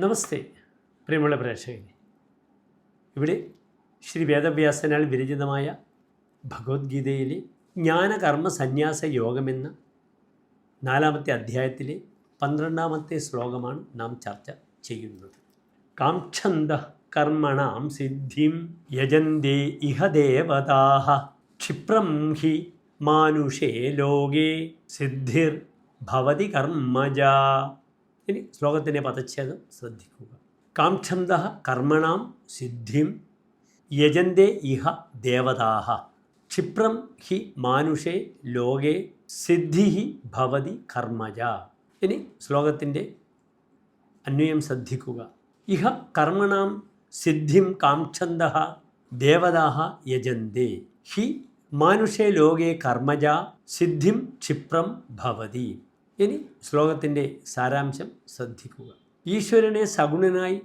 നമസ്തേ പ്രിയമുള്ള പ്രേക്ഷകരെ, ഇവിടെ ശ്രീ വേദവ്യാസനാൽ വിരചിതമായ ഭഗവത്ഗീതയിലെ ജ്ഞാനകർമ്മ സന്യാസ യോഗമെന്ന 4-ാമത്തെ അധ്യായത്തിലെ 12-ാമത്തെ ശ്ലോകമാണ് നാം ചർച്ച ചെയ്യുന്നത്. കാംക്ഷന്ത കർമ്മണാം സിദ്ധിം യജന്തേ ഇഹ ദേവതാഃ ക്ഷിപ്രം ഹി മാനുഷേ ലോകേ സിദ്ധിർ ഭവതി കർമ്മജാ. ഇനി ശ്ലോകത്തിൻ്റെ പദച്ഛേദം ശ്രദ്ധിക്കുക. കാംക്ഷന്ത കർമ്മണാം സിദ്ധിം യജന്തേ ഇഹ ദേവതാഃ ക്ഷിപ്രം ഹി മാനുഷേ ലോകേ സിദ്ധി ഭവതി കർമ്മജ. ഇനി ശ്ലോകത്തിൻ്റെ അന്വയം ശ്രദ്ധിക്കുക. ഇഹ കർമ്മണാം സിദ്ധിം കാംക്ഷന്ത ദേവതാഃ യജന്തേ ഹി മാനുഷേ ലോകേ കർമ്മജ സിദ്ധിം ക്ഷിപ്രം ഭവതി. ഇനി ശ്ലോകത്തിൻ്റെ സാരാംശം ശ്രദ്ധിക്കുക. ഈശ്വരനെ സഗുണനായി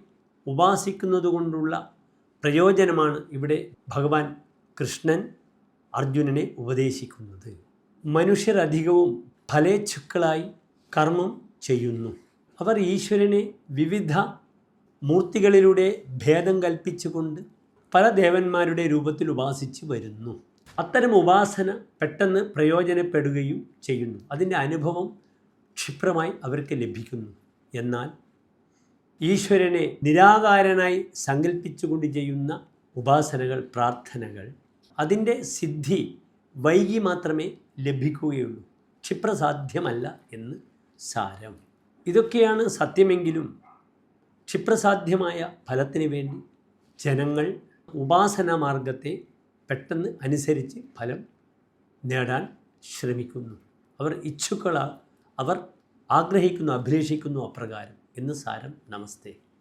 ഉപാസിക്കുന്നതുകൊണ്ടുള്ള പ്രയോജനമാണ് ഇവിടെ ഭഗവാൻ കൃഷ്ണൻ അർജുനനെ ഉപദേശിക്കുന്നത്. മനുഷ്യരധികവും ഫലേച്ഛുക്കളായി കർമ്മം ചെയ്യുന്നു. അവർ ഈശ്വരനെ വിവിധ മൂർത്തികളിലൂടെ ഭേദം കൽപ്പിച്ചുകൊണ്ട് പല ദേവന്മാരുടെ രൂപത്തിൽ ഉപാസിച്ച് വരുന്നു. അത്തരം ഉപാസന പെട്ടെന്ന് പ്രയോജനപ്പെടുകയും ചെയ്യുന്നു. അതിൻ്റെ അനുഭവം ക്ഷിപ്രമായി അവർക്ക് ലഭിക്കുന്നു. എന്നാൽ ഈശ്വരനെ നിരാകാരനായി സങ്കല്പിച്ചുകൊണ്ട് ചെയ്യുന്ന ഉപാസനകൾ, പ്രാർത്ഥനകൾ, അതിൻ്റെ സിദ്ധി വൈകി മാത്രമേ ലഭിക്കുകയുള്ളൂ, ക്ഷിപ്രസാധ്യമല്ല എന്ന് സാരം. ഇതൊക്കെയാണ് സത്യമെങ്കിലും ക്ഷിപ്രസാധ്യമായ ഫലത്തിന് വേണ്ടി ജനങ്ങൾ ഉപാസനാ മാർഗത്തെ പെട്ടെന്ന് അനുസരിച്ച് ഫലം നേടാൻ ശ്രമിക്കുന്നു. അവർ ഇച്ഛുക്കളാണ്, അവർ ആഗ്രഹിക്കുന്നു, അഭിലേഷിക്കുന്നു അപ്രകാരം എന്ന് സാരം. നമസ്തേ.